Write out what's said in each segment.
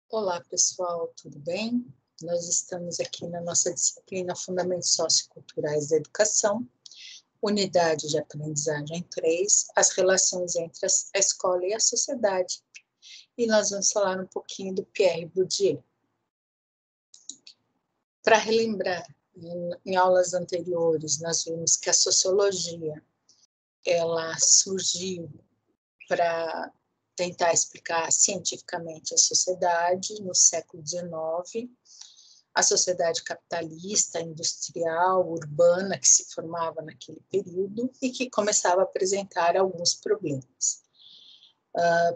Olá, pessoal, tudo bem? Nós estamos aqui na nossa disciplina Fundamentos Socioculturais da Educação, unidade de aprendizagem 3, as relações entre a escola e a sociedade. E nós vamos falar um pouquinho do Pierre Bourdieu. Para relembrar, em aulas anteriores, nós vimos que a sociologia, ela surgiu para tentar explicar cientificamente a sociedade no século XIX, a sociedade capitalista, industrial, urbana que se formava naquele período e que começava a apresentar alguns problemas.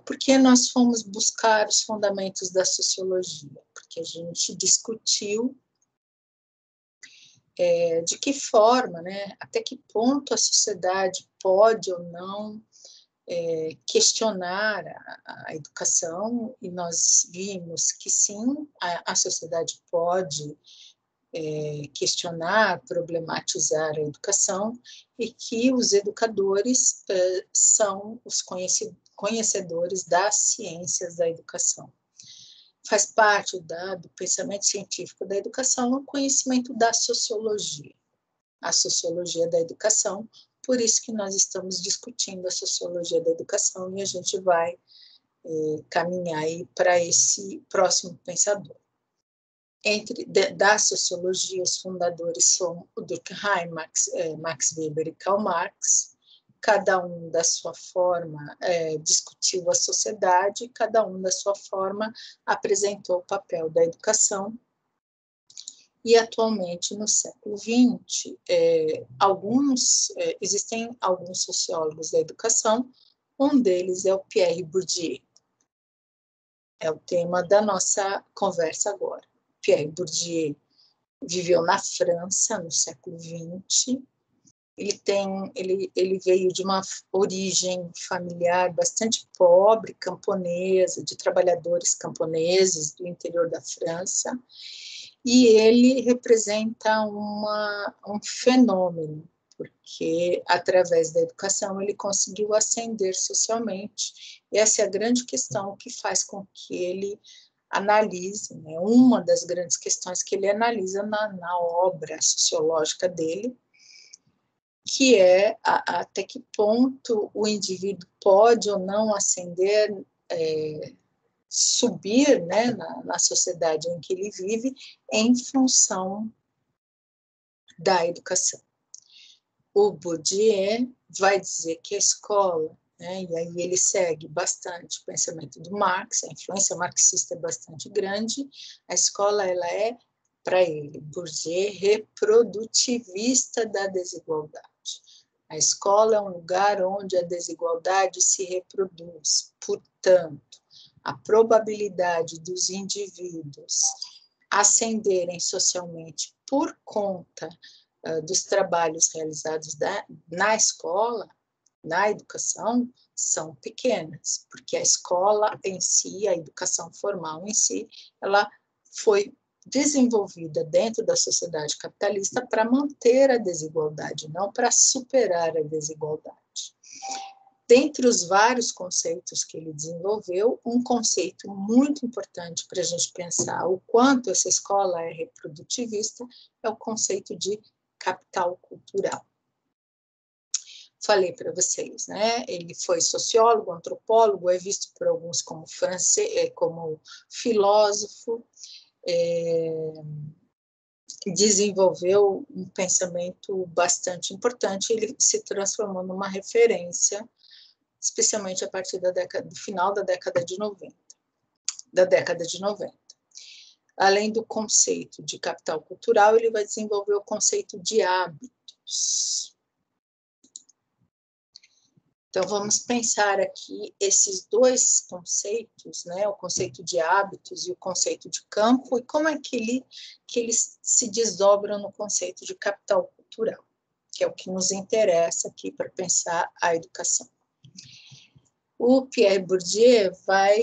Por que nós fomos buscar os fundamentos da sociologia? Porque a gente discutiu de que forma, né, até que ponto a sociedade pode ou não questionar a educação, e nós vimos que sim, a sociedade pode questionar, problematizar a educação, e que os educadores são os conhecedores das ciências da educação. Faz parte do pensamento científico da educação o conhecimento da sociologia, a sociologia da educação. Por isso que nós estamos discutindo a sociologia da educação e a gente vai caminhar aí para esse próximo pensador. Da sociologia, os fundadores são o Durkheim, Max Weber e Karl Marx. Cada um da sua forma discutiu a sociedade, cada um da sua forma apresentou o papel da educação. E atualmente, no século XX, existem alguns sociólogos da educação, um deles é o Pierre Bourdieu. É o tema da nossa conversa agora. Pierre Bourdieu viveu na França no século XX. Ele veio de uma origem familiar bastante pobre, camponesa, de trabalhadores camponeses do interior da França, e ele representa um fenômeno, porque através da educação ele conseguiu ascender socialmente. E essa é a grande questão que faz com que ele analise, né, uma das grandes questões que ele analisa na obra sociológica dele, que é até que ponto o indivíduo pode ou não ascender, subir, né, na sociedade em que ele vive em função da educação. O Bourdieu vai dizer que a escola, né, e aí ele segue bastante o pensamento do Marx, a influência marxista é bastante grande, a escola ela é, para ele, Bourdieu, reprodutivista da desigualdade. A escola é um lugar onde a desigualdade se reproduz, portanto, a probabilidade dos indivíduos ascenderem socialmente por conta dos trabalhos realizados na escola, na educação, são pequenas, porque a escola em si, a educação formal em si, ela foi desenvolvida dentro da sociedade capitalista para manter a desigualdade, não para superar a desigualdade. Dentre os vários conceitos que ele desenvolveu, um conceito muito importante para a gente pensar o quanto essa escola é reprodutivista é o conceito de capital cultural. Falei para vocês, né? Ele foi sociólogo, antropólogo, é visto por alguns como como filósofo, desenvolveu um pensamento bastante importante, ele se transformou numa referência, especialmente a partir do final da década de 90. Além do conceito de capital cultural, ele vai desenvolver o conceito de hábitos. Então, vamos pensar aqui esses dois conceitos, né, o conceito de hábitos e o conceito de campo, e como é que eles se desdobram no conceito de capital cultural, que é o que nos interessa aqui para pensar a educação. O Pierre Bourdieu vai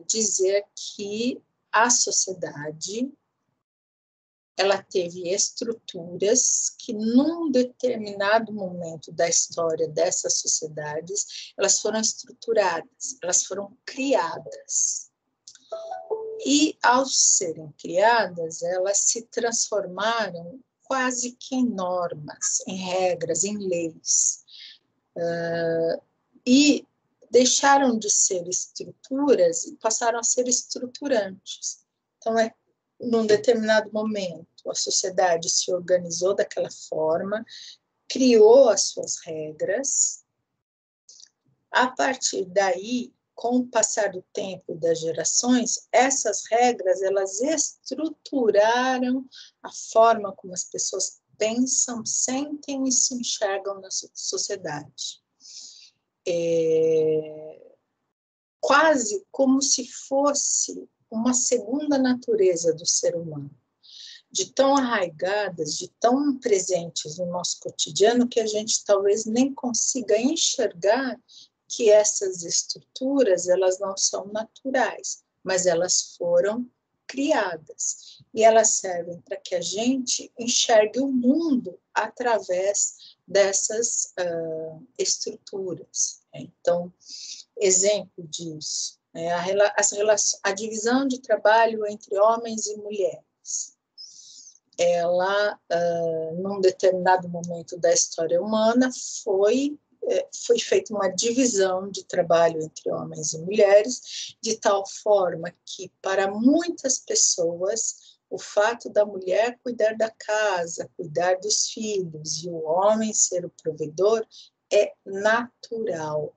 dizer que a sociedade ela teve estruturas que, num determinado momento da história dessas sociedades, elas foram estruturadas, elas foram criadas. E, ao serem criadas, elas se transformaram quase que em normas, em regras, em leis. E deixaram de ser estruturas e passaram a ser estruturantes. Então, num determinado momento, a sociedade se organizou daquela forma, criou as suas regras. A partir daí, com o passar do tempo e das gerações, essas regras, elas estruturaram a forma como as pessoas pensam, sentem e se enxergam na sociedade. Quase como se fosse uma segunda natureza do ser humano, de tão arraigadas, de tão presentes no nosso cotidiano, que a gente talvez nem consiga enxergar que essas estruturas, elas não são naturais, mas elas foram criadas. E elas servem para que a gente enxergue o mundo através dessas estruturas. Então, exemplo disso, a divisão de trabalho entre homens e mulheres. Ela, num determinado momento da história humana, foi feita uma divisão de trabalho entre homens e mulheres, de tal forma que, para muitas pessoas, o fato da mulher cuidar da casa, cuidar dos filhos, e o homem ser o provedor, é natural.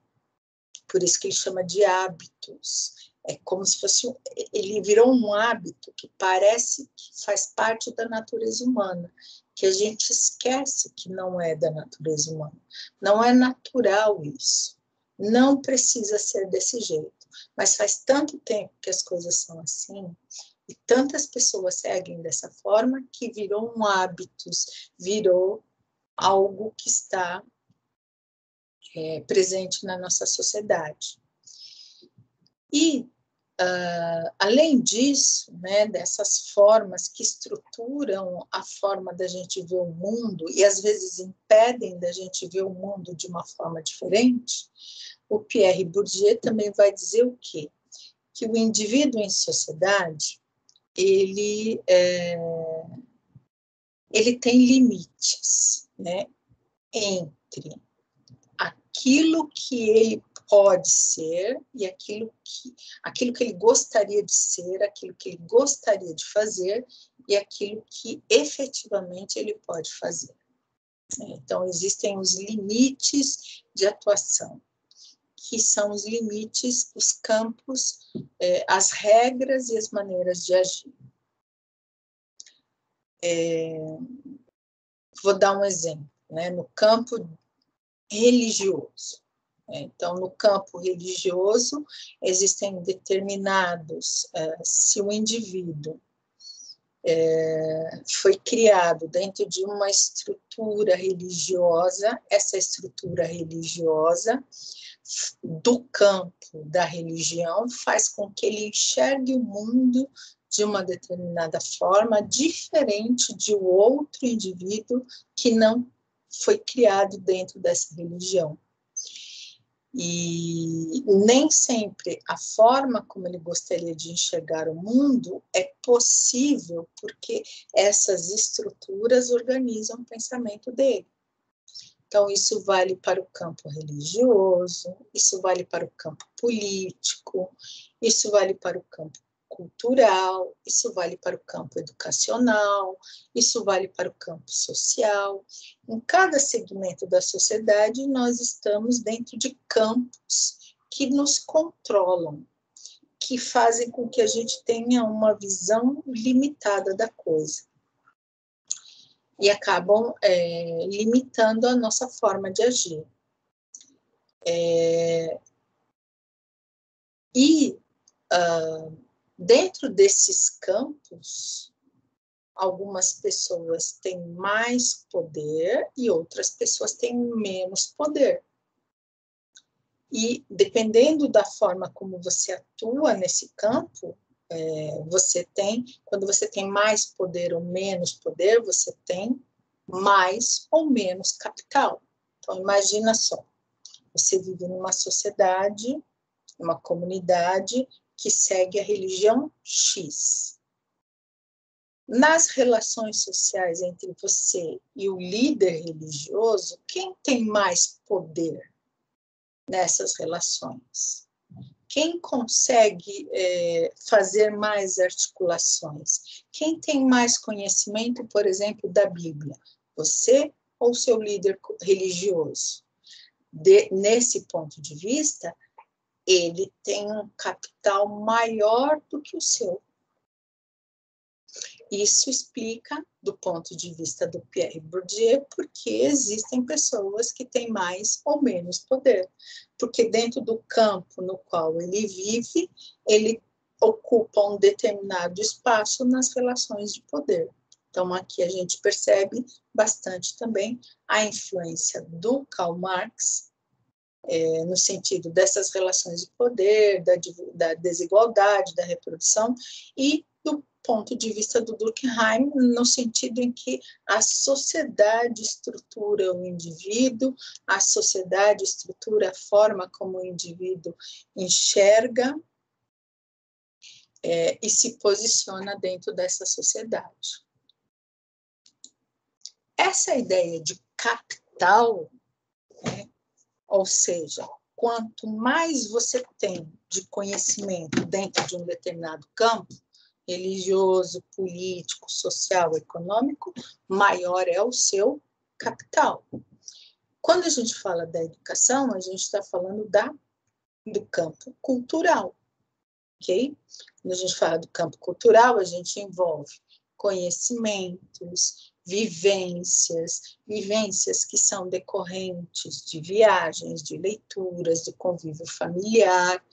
Por isso que ele chama de hábitos. É como se fosse, ele virou um hábito que parece que faz parte da natureza humana, que a gente esquece que não é da natureza humana. Não é natural isso. Não precisa ser desse jeito. Mas faz tanto tempo que as coisas são assim, e tantas pessoas seguem dessa forma, que virou um hábito, virou algo que está presente na nossa sociedade. E, além disso, né, dessas formas que estruturam a forma da gente ver o mundo e, às vezes, impedem da gente ver o mundo de uma forma diferente, o Pierre Bourdieu também vai dizer o quê? Que o indivíduo em sociedade, ele tem limites, né, entre aquilo que ele pode ser e aquilo que ele gostaria de ser, aquilo que ele gostaria de fazer e aquilo que efetivamente ele pode fazer. Então, existem os limites de atuação, que são os limites, os campos, as regras e as maneiras de agir. Vou dar um exemplo, né? No campo religioso. Então, no campo religioso, existem determinados, se o indivíduo foi criado dentro de uma estrutura religiosa, essa estrutura religiosa do campo da religião faz com que ele enxergue o mundo de uma determinada forma, diferente de outro indivíduo que não foi criado dentro dessa religião. E nem sempre a forma como ele gostaria de enxergar o mundo é possível, porque essas estruturas organizam o pensamento dele. Então, isso vale para o campo religioso, isso vale para o campo político, isso vale para o campo cultural, isso vale para o campo educacional, isso vale para o campo social. Em cada segmento da sociedade, nós estamos dentro de campos que nos controlam, que fazem com que a gente tenha uma visão limitada da coisa. E acabam limitando a nossa forma de agir. Dentro desses campos, algumas pessoas têm mais poder e outras pessoas têm menos poder. E dependendo da forma como você atua nesse campo, quando você tem mais poder ou menos poder, você tem mais ou menos capital. Então, imagina só, você vive numa sociedade, uma comunidade que segue a religião X. Nas relações sociais entre você e o líder religioso, quem tem mais poder nessas relações? Quem consegue fazer mais articulações? Quem tem mais conhecimento, por exemplo, da Bíblia? Você ou seu líder religioso? Nesse ponto de vista, ele tem um capital maior do que o seu. Isso explica, do ponto de vista do Pierre Bourdieu, porque existem pessoas que têm mais ou menos poder. Porque dentro do campo no qual ele vive, ele ocupa um determinado espaço nas relações de poder. Então, aqui a gente percebe bastante também a influência do Karl Marx, no sentido dessas relações de poder, da desigualdade, da reprodução, e do ponto de vista do Durkheim, no sentido em que a sociedade estrutura o indivíduo, a sociedade estrutura a forma como o indivíduo enxerga e se posiciona dentro dessa sociedade. Essa ideia de capital, ou seja, quanto mais você tem de conhecimento dentro de um determinado campo, religioso, político, social, econômico, maior é o seu capital. Quando a gente fala da educação, a gente está falando do campo cultural, ok? Quando a gente fala do campo cultural, a gente envolve conhecimentos, vivências que são decorrentes de viagens, de leituras, do convívio familiar,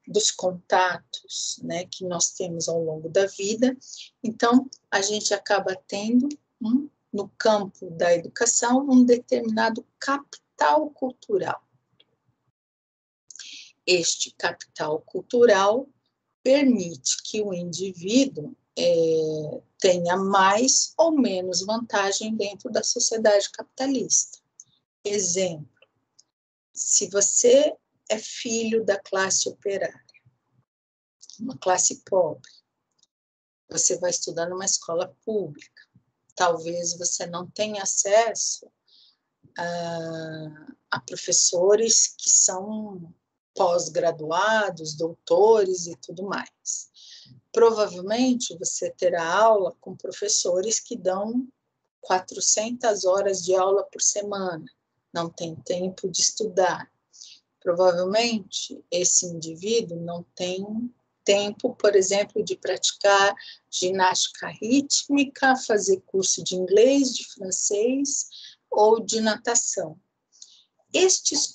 dos contatos, né, que nós temos ao longo da vida. Então, a gente acaba tendo, no campo da educação, um determinado capital cultural. Este capital cultural permite que o indivíduo tenha mais ou menos vantagem dentro da sociedade capitalista. Exemplo, se você é filho da classe operária, uma classe pobre, você vai estudar numa escola pública, talvez você não tenha acesso a professores que são pós-graduados, doutores e tudo mais. Provavelmente você terá aula com professores que dão 400 horas de aula por semana, não tem tempo de estudar. Provavelmente esse indivíduo não tem tempo, por exemplo, de praticar ginástica rítmica, fazer curso de inglês, de francês ou de natação. Esses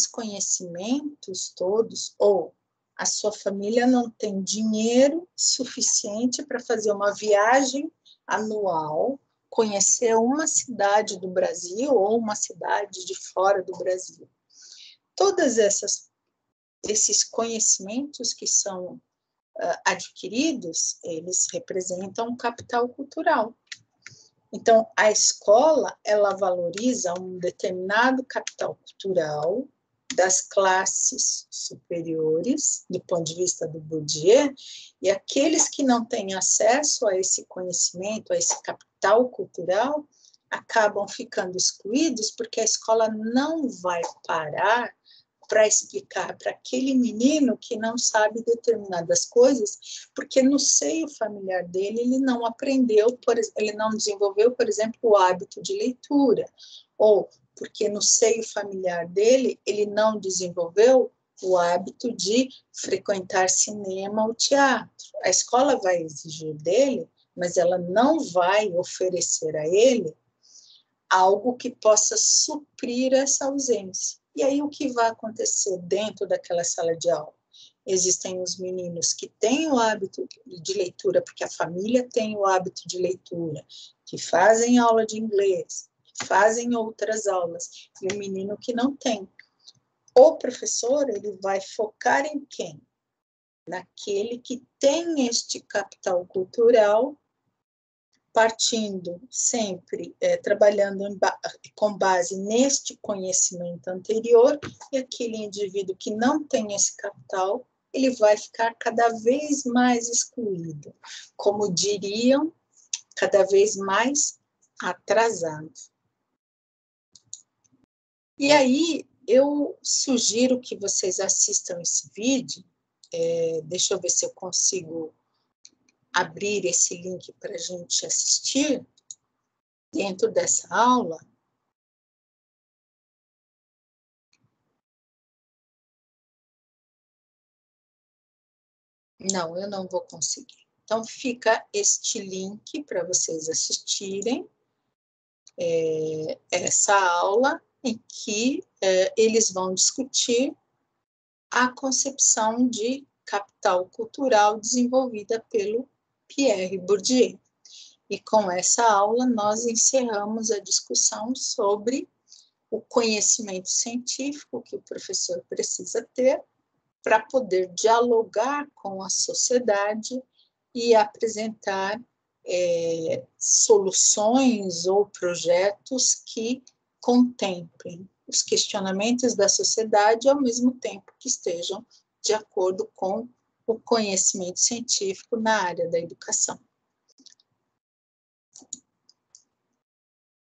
conhecimentos todos, ou a sua família não tem dinheiro suficiente para fazer uma viagem anual, conhecer uma cidade do Brasil ou uma cidade de fora do Brasil. Todos esses conhecimentos que são adquiridos, eles representam um capital cultural. Então, a escola, ela valoriza um determinado capital cultural das classes superiores, do ponto de vista do Bourdieu, e aqueles que não têm acesso a esse conhecimento, a esse capital cultural, acabam ficando excluídos, porque a escola não vai parar para explicar para aquele menino que não sabe determinadas coisas, porque no seio familiar dele ele não aprendeu, ele não desenvolveu, por exemplo, o hábito de leitura, ou porque no seio familiar dele ele não desenvolveu o hábito de frequentar cinema ou teatro. A escola vai exigir dele, mas ela não vai oferecer a ele algo que possa suprir essa ausência. E aí o que vai acontecer dentro daquela sala de aula? Existem os meninos que têm o hábito de leitura, porque a família tem o hábito de leitura, que fazem aula de inglês, que fazem outras aulas, e o menino que não tem. O professor, ele vai focar em quem? Naquele que tem este capital cultural partindo sempre, trabalhando com base neste conhecimento anterior, e aquele indivíduo que não tem esse capital, ele vai ficar cada vez mais excluído, como diriam, cada vez mais atrasado. E aí, eu sugiro que vocês assistam esse vídeo, deixa eu ver se eu consigo abrir esse link para a gente assistir dentro dessa aula. Não, eu não vou conseguir. Então, fica este link para vocês assistirem essa aula em que eles vão discutir a concepção de capital cultural desenvolvida pelo Pierre Bourdieu. E com essa aula nós encerramos a discussão sobre o conhecimento científico que o professor precisa ter para poder dialogar com a sociedade e apresentar soluções ou projetos que contemplem os questionamentos da sociedade ao mesmo tempo que estejam de acordo com o conhecimento científico na área da educação.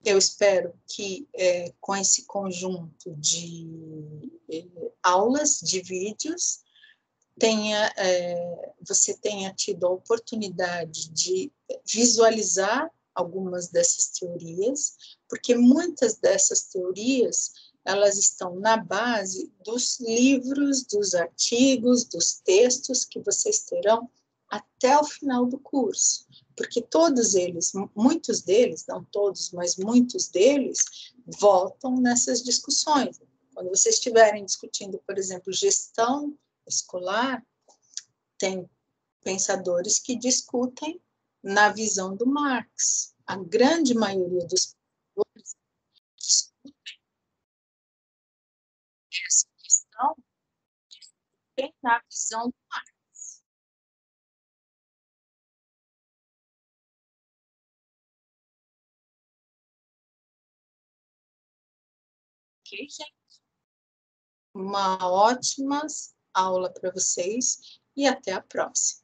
Eu espero que, com esse conjunto de aulas, de vídeos, você tenha tido a oportunidade de visualizar algumas dessas teorias, porque muitas dessas teorias, elas estão na base dos livros, dos artigos, dos textos que vocês terão até o final do curso, porque todos eles, muitos deles, não todos, mas muitos deles, voltam nessas discussões. Quando vocês estiverem discutindo, por exemplo, gestão escolar, tem pensadores que discutem na visão do Marx. A grande maioria dos pensadores discutem essa questão na visão do Marx. Ok, gente? Uma ótima aula para vocês e até a próxima.